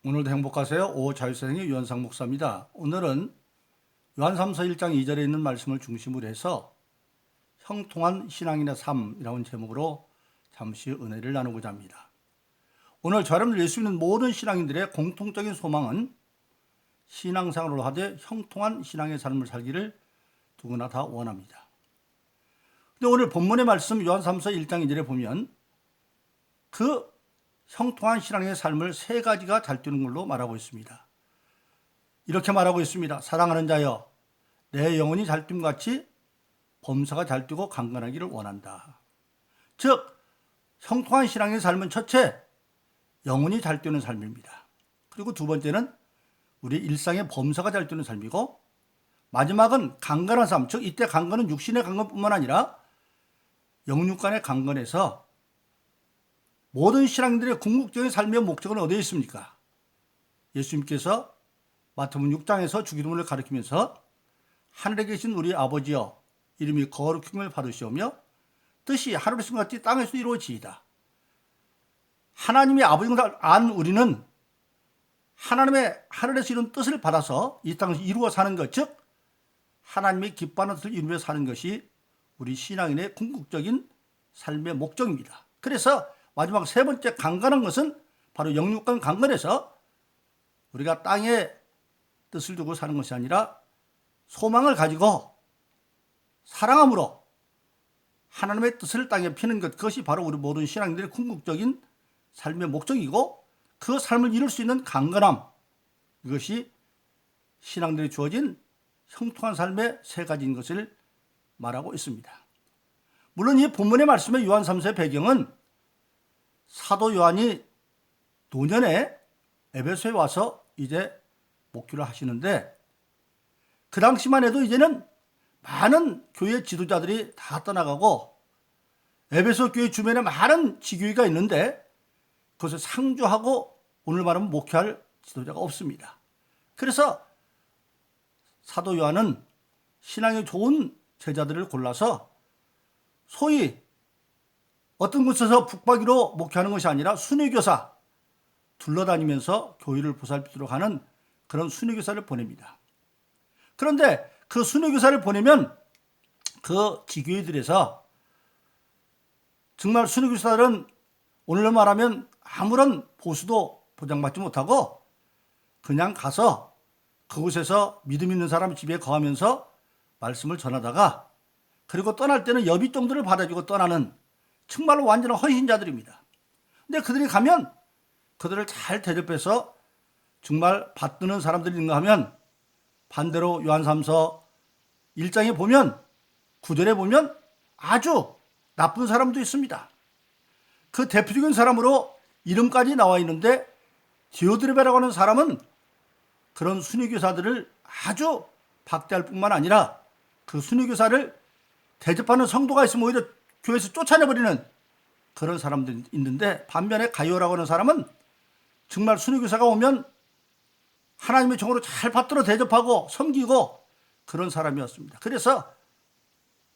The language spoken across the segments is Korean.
오늘도 행복하세요. 오자유선생의 유한상 목사입니다. 오늘은 요한3서 1장 2절에 있는 말씀을 중심으로 해서 형통한 신앙인의 삶이라는 제목으로 잠시 은혜를 나누고자 합니다. 오늘 저를 예수 믿는 모든 신앙인들의 공통적인 소망은 신앙생활로 하되 형통한 신앙의 삶을 살기를 누구나 다 원합니다. 근데 오늘 본문의 말씀 요한3서 1장 2절에 보면 그 형통한 신앙의 삶을 세 가지가 잘 되는 걸로 말하고 있습니다. 이렇게 말하고 있습니다. 사랑하는 자여, 내 영혼이 잘 됨 같이 범사가 잘 되고 강건하기를 원한다. 즉, 형통한 신앙의 삶은 첫째, 영혼이 잘 되는 삶입니다. 그리고 두 번째는 우리 일상의 범사가 잘 되는 삶이고, 마지막은 강건한 삶, 즉 이때 강건은 육신의 강건뿐만 아니라 영육간의 강건에서 모든 신앙인들의 궁극적인 삶의 목적은 어디에 있습니까? 예수님께서 마태복음 6장에서 주기도문을 가르치면서 하늘에 계신 우리 아버지여 이름이 거룩함을 받으시오며 뜻이 하늘에서 같이 땅에서 이루어지이다. 하나님의 아버지를 안 우리는 하나님의 하늘에서 이룬 뜻을 받아서 이 땅에서 이루어 사는 것, 즉 하나님의 기뻐하는 뜻을 이루어 사는 것이 우리 신앙인의 궁극적인 삶의 목적입니다. 그래서 마지막 세 번째 강건한 것은 바로 영육간 강건에서 우리가 땅에 뜻을 두고 사는 것이 아니라 소망을 가지고 사랑함으로 하나님의 뜻을 땅에 피는 것, 그것이 바로 우리 모든 신앙인들의 궁극적인 삶의 목적이고 그 삶을 이룰 수 있는 강건함, 이것이 신앙들이 주어진 형통한 삶의 세 가지인 것을 말하고 있습니다. 물론 이 본문의 말씀의 요한 3서의 배경은 사도 요한이 노년에 에베소에 와서 이제 목회를 하시는데 그 당시만 해도 이제는 많은 교회 지도자들이 다 떠나가고 에베소 교회 주변에 많은 지교회가 있는데 그것을 상주하고 오늘 말하면 목회할 지도자가 없습니다. 그래서 사도 요한은 신앙이 좋은 제자들을 골라서 소위 어떤 곳에서 북박이로 목회하는 것이 아니라 순회교사, 둘러다니면서 교회를 보살피도록 하는 그런 순회교사를 보냅니다. 그런데 그 순회교사를 보내면 그 지교회들에서 정말 순회교사들은 오늘로 말하면 아무런 보수도 보장받지 못하고 그냥 가서 그곳에서 믿음 있는 사람 집에 거하면서 말씀을 전하다가 그리고 떠날 때는 여비 정도를 받아주고 떠나는 정말로 완전한 헌신자들입니다. 근데 그들이 가면 그들을 잘 대접해서 정말 받드는 사람들이 있는가 하면 반대로 요한3서 1장에 보면 9절에 보면 아주 나쁜 사람도 있습니다. 그 대표적인 사람으로 이름까지 나와 있는데 디오드레베라고 하는 사람은 그런 순위교사들을 아주 박대할 뿐만 아니라 그 순위교사를 대접하는 성도가 있으면 오히려 교회에서 쫓아내버리는 그런 사람들이 있는데 반면에 가이오라고 하는 사람은 정말 순위교사가 오면 하나님의 종으로 잘 받들어 대접하고 섬기고 그런 사람이었습니다. 그래서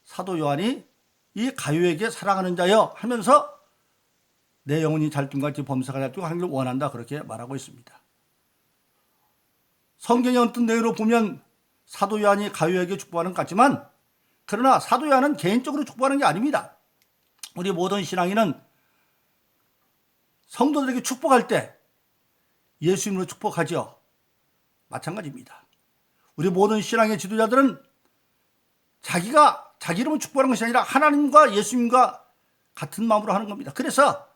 사도 요한이 이 가이오에게 사랑하는 자여 하면서 내 영혼이 잘됨같이 범사가 잘되고 하기를 원한다 그렇게 말하고 있습니다. 성경의 어떤 내용으로 보면 사도 요한이 가이오에게 축복하는 것 같지만 그러나 사도 요한은 개인적으로 축복하는 게 아닙니다. 우리 모든 신앙인은 성도들에게 축복할 때 예수 이름으로 축복하죠. 마찬가지입니다. 우리 모든 신앙의 지도자들은 자기가 자기 이름으로 축복하는 것이 아니라 하나님과 예수님과 같은 마음으로 하는 겁니다. 그래서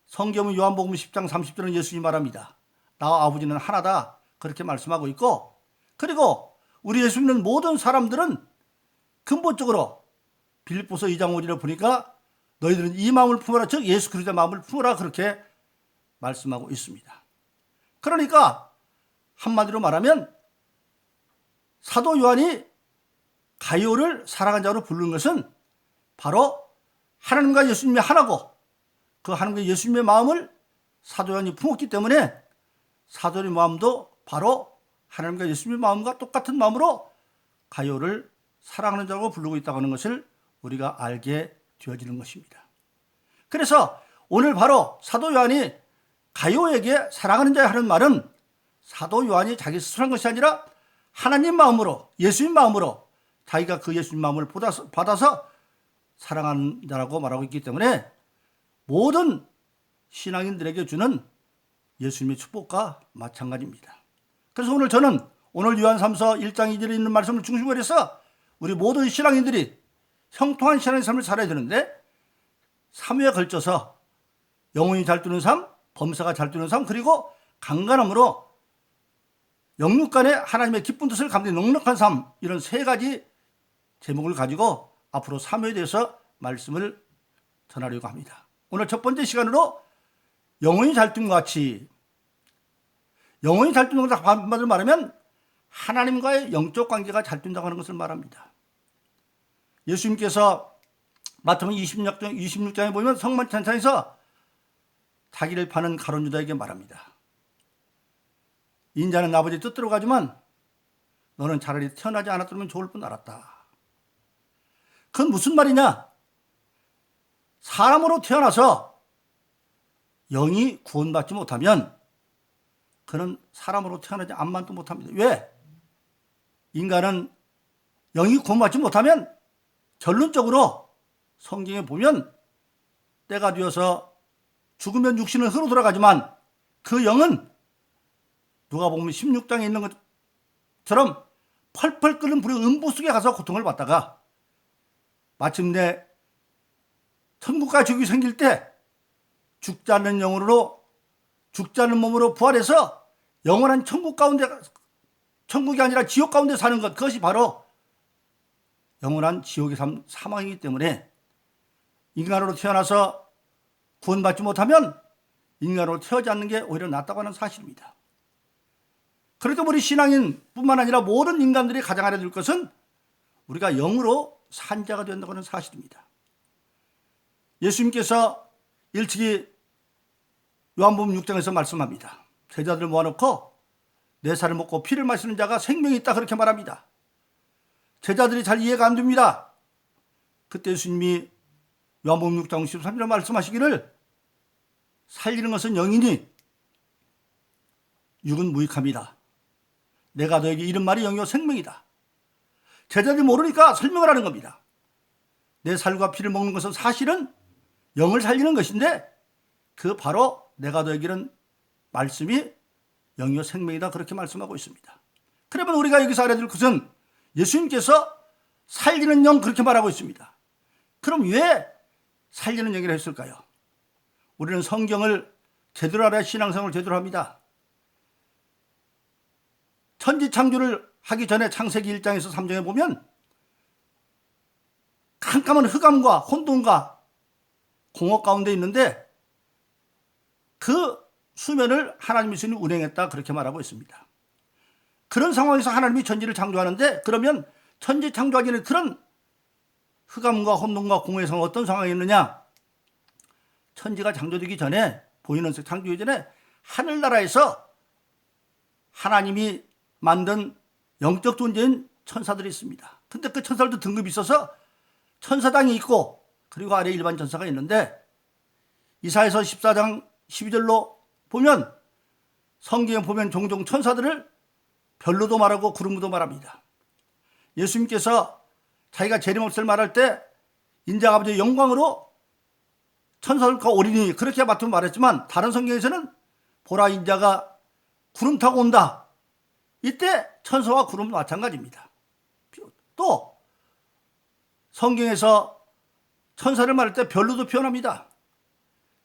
성경은 요한복음 10장 30절은 예수님이 말합니다. 나와 아버지는 하나다 그렇게 말씀하고 있고 그리고 우리 예수 믿는 모든 사람들은 근본적으로 빌립보서 2장 5절에 보니까 너희들은 이 마음을 품어라, 즉 예수 그리스도의 마음을 품어라 그렇게 말씀하고 있습니다. 그러니까 한마디로 말하면 사도 요한이 가이오를 사랑한 자로 부르는 것은 바로 하나님과 예수님이 하나고 그 하나님과 예수님의 마음을 사도 요한이 품었기 때문에 사도 요한의 마음도 바로 하나님과 예수님의 마음과 똑같은 마음으로 가이오를 사랑하는 자로 부르고 있다고 하는 것을 우리가 알게 되어지는 것입니다. 그래서 오늘 바로 사도 요한이 가요에게 사랑하는 자야 하는 말은 사도 요한이 자기 스스로 한 것이 아니라 하나님 마음으로, 예수님 마음으로 자기가 그 예수님 마음을 받아서 사랑하는 자라고 말하고 있기 때문에 모든 신앙인들에게 주는 예수님의 축복과 마찬가지입니다. 그래서 오늘 저는 오늘 요한삼서 1장 2절에 있는 말씀을 중심으로 해서 우리 모든 신앙인들이 형통한 신앙의 삶을 살아야 되는데 3회에 걸쳐서 영혼이 잘 뜨는 삶, 범사가 잘 뜨는 삶, 그리고 강간함으로 영육 간에 하나님의 기쁜 뜻을 감는 넉넉한 삶, 이런 세 가지 제목을 가지고 앞으로 3회에 대해서 말씀을 전하려고 합니다. 오늘 첫 번째 시간으로 영혼이 잘 뜬 것 같이, 영혼이 잘 뜬 것을 한마디로 말하면 하나님과의 영적 관계가 잘 뜬다고 하는 것을 말합니다. 예수님께서 마태복음 26장에 보면 성만찬상에서 자기를 파는 가룟 유다에게 말합니다. 인자는 아버지 뜻대로 가지만 너는 차라리 태어나지 않았더면 좋을 뻔 알았다. 그건 무슨 말이냐? 사람으로 태어나서 영이 구원받지 못하면 그는 사람으로 태어나지 암만도 못합니다. 왜? 인간은 영이 구원받지 못하면 결론적으로 성경에 보면 때가 되어서 죽으면 육신은 흙으로 돌아가지만 그 영은 누가복음 16장에 있는 것처럼 펄펄 끓는 불의 음부 속에 가서 고통을 받다가 마침내 천국과 지옥이 생길 때 죽지 않는 영으로, 죽지 않는 몸으로 부활해서 영원한 천국 가운데, 천국이 아니라 지옥 가운데 사는 것, 그것이 바로 영원한 지옥의 사망이기 때문에 인간으로 태어나서 구원받지 못하면 인간으로 태어나지 않는 게 오히려 낫다고 하는 사실입니다. 그래도 우리 신앙인뿐만 아니라 모든 인간들이 가장 알아야 될 것은 우리가 영으로 산 자가 된다고 하는 사실입니다. 예수님께서 일찍이 요한복음 6장에서 말씀합니다. 제자들을 모아놓고 내 살을 먹고 피를 마시는 자가 생명이 있다, 그렇게 말합니다. 제자들이 잘 이해가 안 됩니다. 그때 예수님이 요한복음 6장 13절에 말씀하시기를 살리는 것은 영이니 육은 무익함이다. 내가 너에게 이른 말이 영이요 생명이다. 제자들이 모르니까 설명을 하는 겁니다. 내 살과 피를 먹는 것은 사실은 영을 살리는 것인데 그 바로 내가 너에게 이른 말씀이 영이요 생명이다, 그렇게 말씀하고 있습니다. 그러면 우리가 여기서 알아야 될 것은 예수님께서 살리는 영, 그렇게 말하고 있습니다. 그럼 왜 살리는 영이라 했을까요? 우리는 성경을 제대로 알아야 신앙생활을 제대로 합니다. 천지창조를 하기 전에 창세기 1장에서 3장에 보면 깜깜한 흑암과 혼돈과 공허 가운데 있는데 그 수면을 하나님이 스스로 운행했다, 그렇게 말하고 있습니다. 그런 상황에서 하나님이 천지를 창조하는데 그러면 천지 창조하기 전에 그런 흑암과 혼돈과 공허의 상황 어떤 상황이었느냐? 천지가 창조되기 전에, 보이는 색 창조되기 전에 하늘나라에서 하나님이 만든 영적 존재인 천사들이 있습니다. 근데 그 천사들도 등급이 있어서 천사당이 있고 그리고 아래 일반 천사가 있는데 이사야서 14장 12절로 보면 성경에 보면 종종 천사들을 별로도 말하고 구름도 말합니다. 예수님께서 자기가 재림없을 말할 때 인자가 아버지의 영광으로 천사들과 오리니 그렇게 맡으면 말했지만 다른 성경에서는 보라 인자가 구름 타고 온다. 이때 천사와 구름은 마찬가지입니다. 또 성경에서 천사를 말할 때 별로도 표현합니다.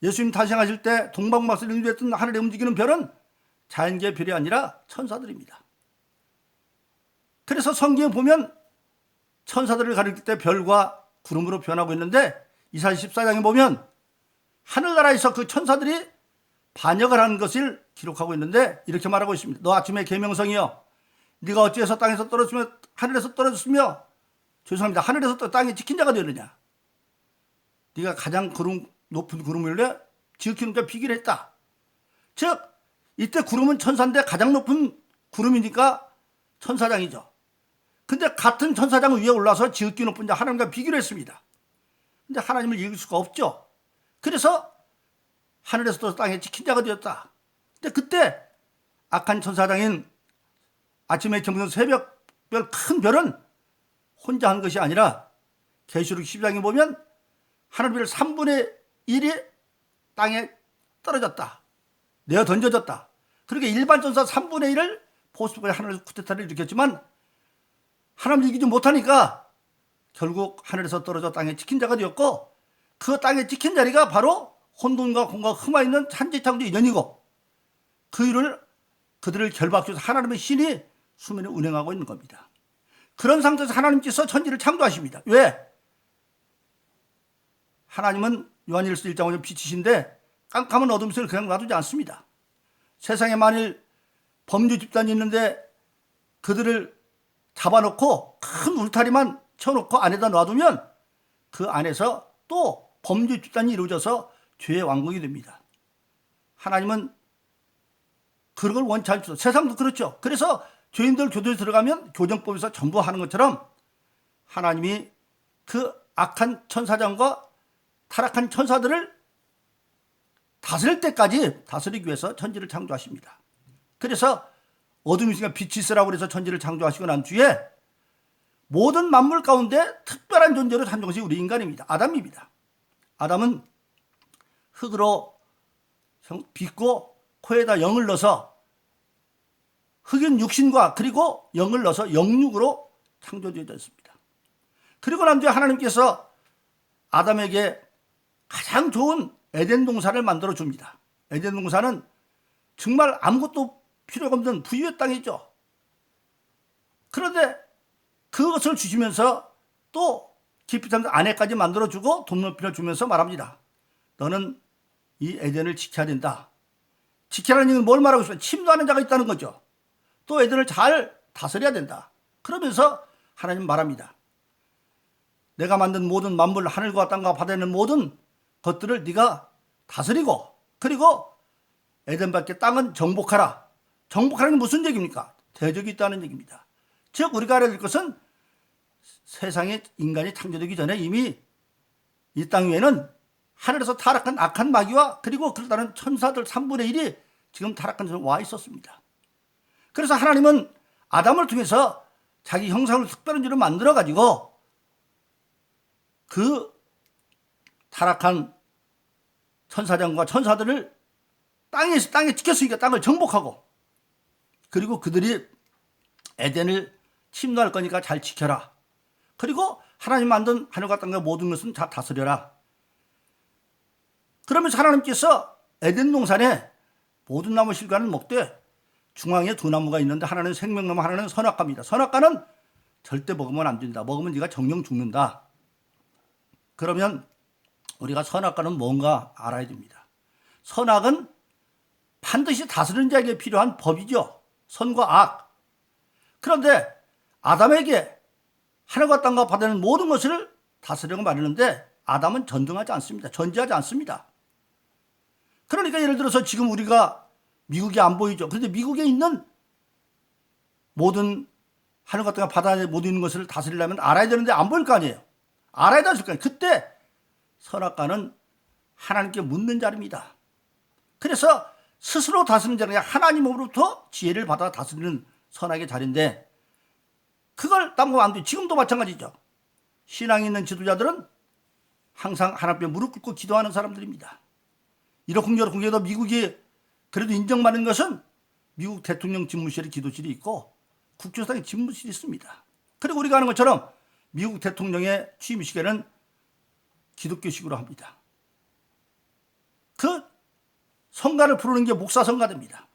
예수님 탄생하실 때 동방마스를 인도했던 하늘에 움직이는 별은 자연계의 별이 아니라 천사들입니다. 그래서 성경에 보면 천사들을 가리킬 때 별과 구름으로 표현하고 있는데 이사야 14장에 보면 하늘나라에서 그 천사들이 반역을 하는 것을 기록하고 있는데 이렇게 말하고 있습니다. 너 아침에 계명성이여, 네가 어찌해서 땅에서 떨어졌으며 하늘에서 떨어졌으며, 죄송합니다, 하늘에서 땅에 지킨 자가 되느냐? 네가 가장 높은 구름 위에 지키는 자 비기를 했다. 즉 이때 구름은 천사인데 가장 높은 구름이니까 천사장이죠. 근데 같은 천사장 위에 올라서 지극히 높은 자 하나님과 비교를 했습니다. 근데 하나님을 이길 수가 없죠. 그래서 하늘에서 땅에 지킨 자가 되었다. 근데 그때 악한 천사장인 아침에 경무는 새벽별 큰 별은 혼자 한 것이 아니라 계시록 12장에 보면 하늘별 3분의 1이 땅에 떨어졌다. 내어 던져졌다. 그렇게 일반 천사 3분의 1을 포스트에 하늘에서 쿠데타를 일으켰지만 하나님 이기지 못하니까 결국 하늘에서 떨어져 땅에 찍힌 자가 되었고, 그 땅에 찍힌 자리가 바로 혼돈과 공과 흠화 있는 천지창조 인연이고, 그 일을 그들을 결박해서 하나님의 신이 수면에 운행하고 있는 겁니다. 그런 상태에서 하나님께서 천지를 창조하십니다. 왜? 하나님은 요한일서 1장 5절 빛이신데 깜깜한 어둠 속에 그냥 놔두지 않습니다. 세상에 만일 범죄 집단이 있는데 그들을 잡아놓고 큰 울타리만 쳐놓고 안에다 놔두면 그 안에서 또 범죄 집단이 이루어져서 죄의 왕국이 됩니다. 하나님은 그런 걸 원치 않죠. 세상도 그렇죠. 그래서 죄인들 교도에 들어가면 교정법에서 전부 하는 것처럼 하나님이 그 악한 천사장과 타락한 천사들을 다스릴 때까지 다스리기 위해서 천지를 창조하십니다. 그래서 어둠이 있으니까 빛이 있으라고 그래서 천지를 창조하시고 난 뒤에 모든 만물 가운데 특별한 존재로 탄생한 것이 우리 인간입니다. 아담입니다. 아담은 흙으로 빚고 코에다 영을 넣어서 흙인 육신과 그리고 영을 넣어서 영육으로 창조되었습니다. 그리고 난 뒤에 하나님께서 아담에게 가장 좋은 에덴 동산을 만들어 줍니다. 에덴 동산은 정말 아무것도 필요가 없는 부유의 땅이죠. 그런데 그것을 주시면서 또 깊이 담는 아내까지 만들어주고 돈 높이를 주면서 말합니다. 너는 이 에덴을 지켜야 된다. 지켜라는 얘기는 뭘 말하고 있어요? 침노하는 자가 있다는 거죠. 또 에덴을 잘 다스려야 된다. 그러면서 하나님 말합니다. 내가 만든 모든 만물, 하늘과 땅과 바다에 있는 모든 것들을 네가 다스리고, 그리고 에덴 밖의 땅은 정복하라. 정복하라는 게 무슨 얘기입니까? 대적이 있다는 얘기입니다. 즉 우리가 알아야 될 것은 세상에 인간이 창조되기 전에 이미 이 땅 위에는 하늘에서 타락한 악한 마귀와 그리고 그러다는 천사들 3분의 1이 지금 타락한 데서 와 있었습니다. 그래서 하나님은 아담을 통해서 자기 형상을 특별한 죄로 만들어가지고 그 타락한 천사장과 천사들을 땅에 지켰으니까 땅을 정복하고, 그리고 그들이 에덴을 침노할 거니까 잘 지켜라. 그리고 하나님 만든 하늘과 땅과 모든 것은 다 다스려라. 그러면서 하나님께서 에덴 동산에 모든 나무 실과는 먹되 중앙에 두 나무가 있는데 하나는 생명나무, 하나는 선악과입니다. 선악과는 절대 먹으면 안 된다. 먹으면 네가 정령 죽는다. 그러면 우리가 선악과는 뭔가 알아야 됩니다. 선악은 반드시 다스리는 자에게 필요한 법이죠. 선과 악. 그런데 아담에게 하늘과 땅과 바다는 모든 것을 다스리려고 말하는데 아담은 전등하지 않습니다. 전지하지 않습니다. 그러니까 예를 들어서 지금 우리가 미국이 안 보이죠. 그런데 미국에 있는 모든 하늘과 땅과 바다에 모두 있는 것을 다스리려면 알아야 되는데 안 보일 거 아니에요. 알아야 될 거 아니에요. 그때 선악과는 하나님께 묻는 자리입니다. 그래서 스스로 다스리는 자리가 하나님으로부터 지혜를 받아 다스리는 선악의 자리인데 그걸 따먹으면 안 돼요. 지금도 마찬가지죠. 신앙이 있는 지도자들은 항상 하나님 앞에 무릎 꿇고 기도하는 사람들입니다. 이러쿵저러쿵 도 미국이 그래도 인정받는 것은 미국 대통령 집무실에 기도실이 있고 국회의사당에 집무실이 있습니다. 그리고 우리가 아는 것처럼 미국 대통령의 취임식에는 기독교식으로 합니다. 그 성가를 부르는 게 목사 성가됩니다.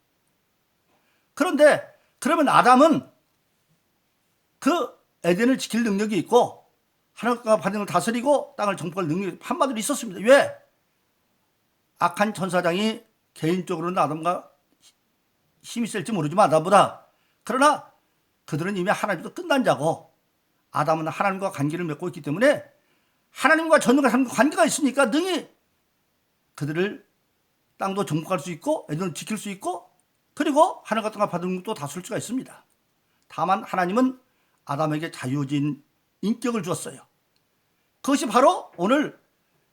그런데 그러면 아담은 그 에덴을 지킬 능력이 있고 하늘과 바다를 다스리고 땅을 정복할 능력이 한마디로 있었습니다. 왜? 악한 천사장이 개인적으로는 아담과 힘이 셀지 모르지만 아담보다, 그러나 그들은 이미 하나님과 끝난 자고 아담은 하나님과 관계를 맺고 있기 때문에 하나님과 전능한 관계가 있으니까 능히 그들을 땅도 정복할 수 있고 에덴을 지킬 수 있고 그리고 하늘과 땅과 바다를 또 다스릴 수가 있습니다. 다만 하나님은 아담에게 자유진 인격을 주었어요. 그것이 바로 오늘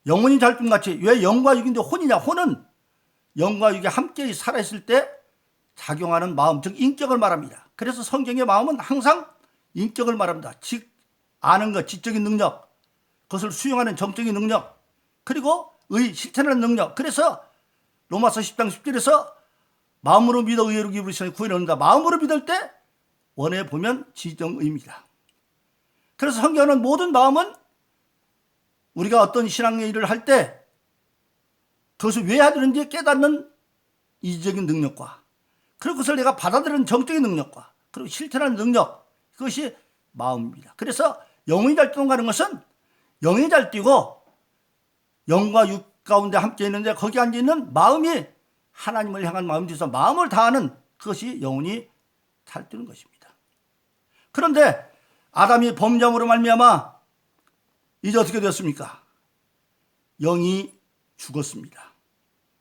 영혼이 잘꿈같이, 왜 영과 육인데 혼이냐? 혼은 영과 육이 함께 살아있을 때 작용하는 마음, 즉 인격을 말합니다. 그래서 성경의 마음은 항상 인격을 말합니다. 즉 아는 것, 지적인 능력, 그것을 수용하는 정적인 능력, 그리고 실천하는 능력. 그래서 로마서 10장 10절에서 마음으로 믿어 의로 기부시니 구원을 얻는다. 마음으로 믿을 때 원해 보면 지정의입니다. 그래서 성경은 모든 마음은 우리가 어떤 신앙의 일을 할 때 그것을 왜 하는지 깨닫는 이적인 능력과 그리고 그것을 내가 받아들이는 정적인 능력과 그리고 실천하는 능력, 그것이 마음입니다. 그래서 영혼이 잘 뛰어가는 것은 영이 잘 뛰고 영과 육 가운데 함께 있는데 거기 앉아있는 마음이 하나님을 향한 마음이 돼서 마음을 다하는 그것이 영혼이 잘 뛰는 것입니다. 그런데 아담이 범죄함으로 말미암아 이제 어떻게 되었습니까? 영이 죽었습니다.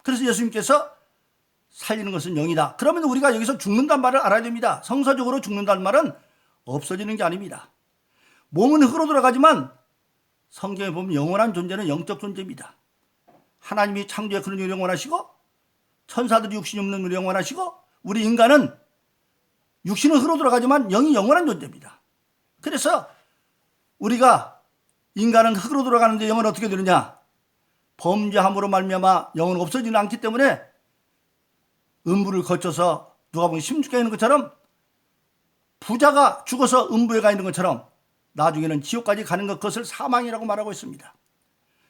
그래서 예수님께서 살리는 것은 영이다. 그러면 우리가 여기서 죽는다는 말을 알아야 됩니다. 성서적으로 죽는다는 말은 없어지는 게 아닙니다. 몸은 흙으로 돌아가지만 성경에 보면 영원한 존재는 영적 존재입니다. 하나님이 창조에 그런 영원하시고 천사들이 육신이 없는 우리 영원하시고 우리 인간은 육신은 흙으로 돌아가지만 영이 영원한 존재입니다. 그래서 우리가 인간은 흙으로 돌아가는데 영은 어떻게 되느냐? 범죄함으로 말미암아 영은 없어지는 않기 때문에 음부를 거쳐서 누가 보면 심중에 있는 것처럼 부자가 죽어서 음부에 가 있는 것처럼 나중에는 지옥까지 가는 것, 그것을 사망이라고 말하고 있습니다.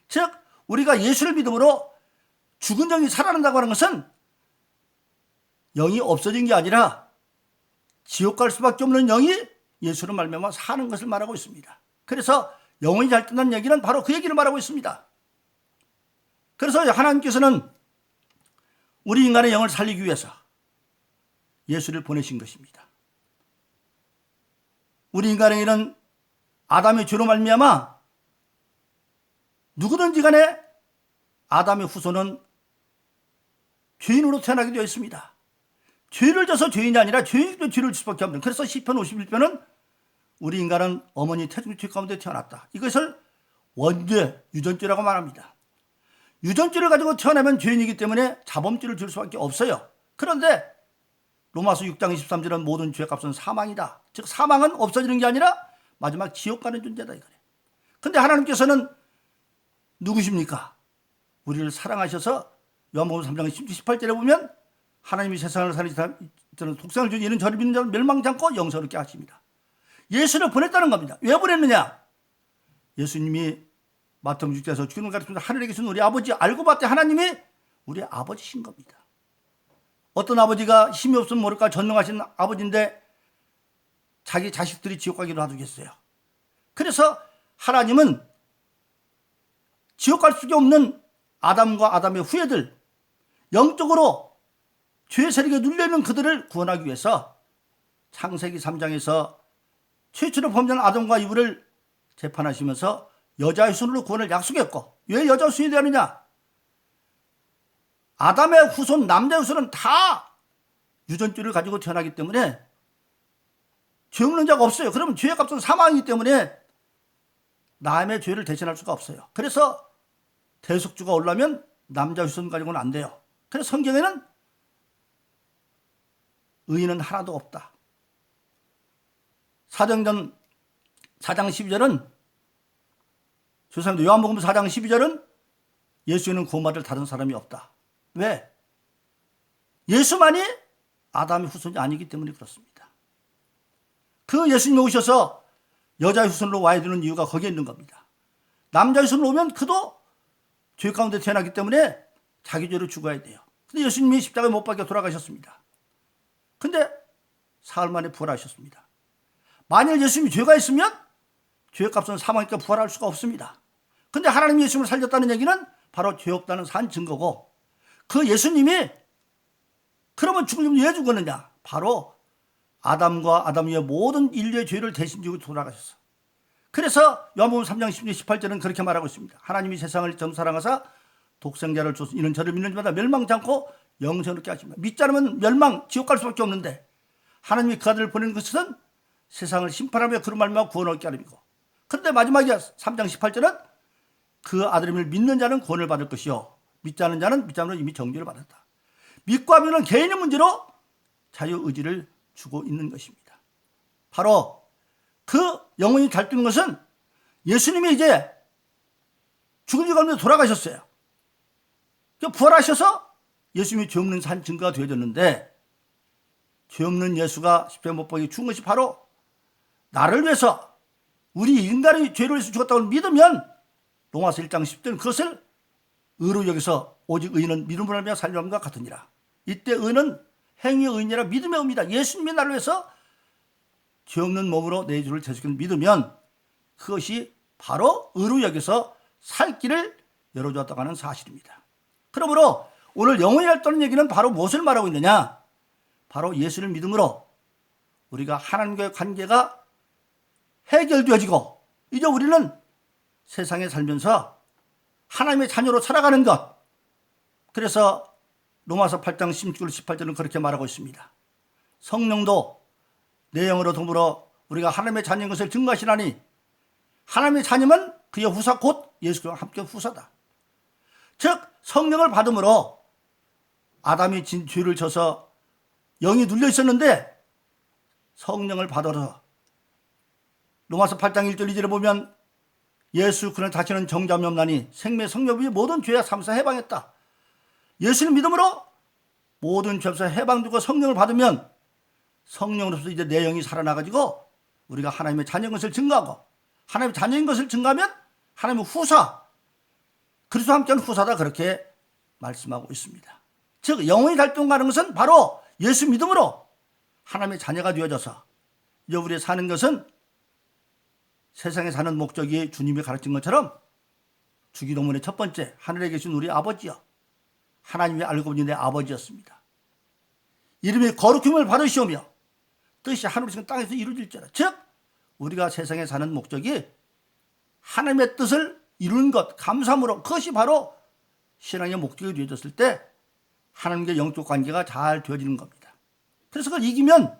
즉 우리가 예수를 믿음으로 죽은 영이 살아난다고 하는 것은 영이 없어진 게 아니라 지옥 갈 수밖에 없는 영이 예수를 말미암아 사는 것을 말하고 있습니다. 그래서 영혼이 잘 뜬다는 얘기는 바로 그 얘기를 말하고 있습니다. 그래서 하나님께서는 우리 인간의 영을 살리기 위해서 예수를 보내신 것입니다. 우리 인간에게는 아담의 죄로 말미암아 누구든지 간에 아담의 후손은 죄인으로 태어나게 되어 있습니다. 죄를 져서 죄인이 아니라 죄인도 죄를 질 수밖에 없는. 그래서 시편 51편은 우리 인간은 어머니 태중죄 가운데 태어났다. 이것을 원죄, 유전죄라고 말합니다. 유전죄를 가지고 태어나면 죄인이기 때문에 자범죄를 질 수밖에 없어요. 그런데 로마서 6장 23절은 모든 죄의 값은 사망이다. 즉 사망은 없어지는 게 아니라 마지막 지옥 가는 존재다 이거예요. 그런데 하나님께서는 누구십니까? 우리를 사랑하셔서 요한복음 3장 18절에 보면 하나님이 세상을 살리시는 독생을 주신 이는 저를 믿는 자는 멸망치 않고 영생을 얻게 하십니다. 예수를 보냈다는 겁니다. 왜 보냈느냐? 예수님이 마태복음 6장에서 주님을 가르치면서 하늘에 계신 우리 아버지 알고 봤더니 하나님이 우리 아버지신 겁니다. 어떤 아버지가 힘이 없으면 모를까 전능하신 아버지인데 자기 자식들이 지옥 가기로 놔두겠어요. 그래서 하나님은 지옥 갈 수밖에 없는 아담과 아담의 후예들, 영적으로 죄의 세력에 눌려있는 그들을 구원하기 위해서 창세기 3장에서 최초로 범죄한 아담과 이브를 재판하시면서 여자의 순으로 구원을 약속했고, 왜 여자의 순이 되느냐? 아담의 후손, 남자의 후손은 다 유전죄를 가지고 태어나기 때문에 죄 없는 자가 없어요. 그러면 죄의 값은 사망이기 때문에 남의 죄를 대신할 수가 없어요. 그래서 대속주가 올라면 남자 후손 가지고는 안 돼요. 그래서 성경에는 의인은 하나도 없다. 사도행전 4장 12절은 죄송합니다. 요한복음 4장 12절은 예수에는 구원받을 다른 사람이 없다. 왜? 예수만이 아담의 후손이 아니기 때문에 그렇습니다. 그 예수님이 오셔서 여자의 후손으로 와야 되는 이유가 거기에 있는 겁니다. 남자의 후손으로 오면 그도 죄 가운데 태어나기 때문에 자기 죄로 죽어야 돼요. 근데 예수님이 십자가에 못 박혀 돌아가셨습니다. 근데 사흘 만에 부활하셨습니다. 만일 예수님이 죄가 있으면 죄의 값은 사망이니까 부활할 수가 없습니다. 근데 하나님이 예수님을 살렸다는 얘기는 바로 죄 없다는 산 증거고, 그 예수님이 그러면 죽으려면 왜 죽었느냐? 바로 아담과 아담 위의 모든 인류의 죄를 대신 지고 돌아가셨어. 그래서 요한복음 3장 18절은 그렇게 말하고 있습니다. 하나님이 세상을 전 사랑하사 독생자를 줬으니 이는 저를 믿는 자마다 멸망치 않고 영생을 얻게 하십니다. 믿지 않으면 멸망, 지옥 갈 수밖에 없는데 하나님이 그 아들을 보내는 것은 세상을 심판하며 그런 말미암아 구원을 얻게 하는 것이고, 그런데 마지막에 3장 18절은 그 아들임을 믿는 자는 구원을 받을 것이요 믿지 않는 자는 믿지 않으면 이미 정죄를 받았다. 믿고 하면은 개인의 문제로 자유의지를 주고 있는 것입니다. 바로 그 영혼이 달뜨는 것은 예수님이 이제 죽은 지 가운데 돌아가셨어요. 부활하셔서 예수님이 죄 없는 산 증거가 되어졌는데, 죄 없는 예수가 십자가에 못 박혀 죽은 것이 바로 나를 위해서, 우리 인간의 죄를 위해서 죽었다고 믿으면 로마서 1장 10절은 그것을 의로 여기서 오직 의인은 믿음으로 말미암아 살림과 같으니라. 이때 의는 행위의 의인이라 믿음에 옵니다. 예수님이 나를 위해서 죄 없는 몸으로 내 죄를 대속을 믿으면 그것이 바로 의로 여기서 살 길을 열어주었다고 하는 사실입니다. 그러므로 오늘 영혼이 달떠는 얘기는 바로 무엇을 말하고 있느냐? 바로 예수를 믿음으로 우리가 하나님과의 관계가 해결되어지고 이제 우리는 세상에 살면서 하나님의 자녀로 살아가는 것. 그래서 로마서 8장 16절 18절은 그렇게 말하고 있습니다. 성령도 내 영으로 더불어 우리가 하나님의 자녀인 것을 증거하시나니, 하나님의 자녀면 그의 후사 곧 예수와 함께 후사다. 즉 성령을 받음으로 아담이 진 죄를 져서 영이 눌려 있었는데, 성령을 받아서 로마서 8장 1절 2절에 보면 예수 그는 다시는 정죄함이 없나니 생명 성령이 모든 죄와 삼사 해방했다. 예수를 믿음으로 모든 죄에서 해방되고 성령을 받으면 성령으로서 이제 내 영이 살아나가지고 우리가 하나님의 자녀인 것을 증거하고, 하나님의 자녀인 것을 증거하면 하나님의 후사, 그리스도와 함께하는 후사다, 그렇게 말씀하고 있습니다. 즉 영혼이 달동하는 것은 바로 예수 믿음으로 하나님의 자녀가 되어져서 이제 우리가 사는 것은 세상에 사는 목적이 주님이 가르친 것처럼 주기도문의 첫 번째, 하늘에 계신 우리 아버지여, 하나님이 알고 보니 내 아버지였습니다. 이름이 거룩함을 받으시오며 뜻이 하늘에서 땅에서 이루어질지어다. 즉 우리가 세상에 사는 목적이 하나님의 뜻을 이루는 것, 감사함으로, 그것이 바로 신앙의 목적이 되어졌을 때 하나님과 영적 관계가 잘 되어지는 겁니다. 그래서 그걸 이기면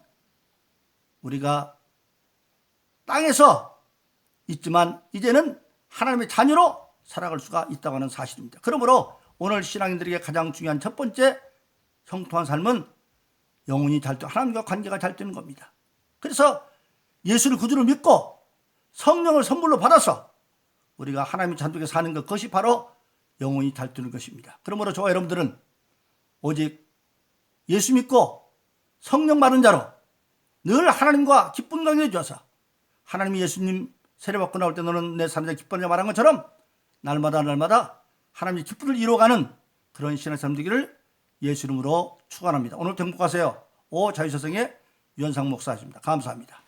우리가 땅에서 있지만 이제는 하나님의 자녀로 살아갈 수가 있다고 하는 사실입니다. 그러므로 오늘 신앙인들에게 가장 중요한 첫 번째 형통한 삶은 영혼이 잘 되고 하나님과 관계가 잘 되는 겁니다. 그래서 예수를 구주로 믿고 성령을 선물로 받아서 우리가 하나님의 잔독에 사는 것, 그것이 바로 영혼이 잘 되는 것입니다. 그러므로 저와 여러분들은 오직 예수 믿고 성령 받은 자로 늘 하나님과 기쁜 관계를 주어서, 하나님이 예수님 세례받고 나올 때 너는 내 삶에 기뻐하냐 말한 것처럼 날마다 하나님의 기쁨을 이루어가는 그런 신앙 되기를 예수 이름으로 축원합니다. 오늘도 행복하세요. 자유세상의 유현상 목사입니다. 감사합니다.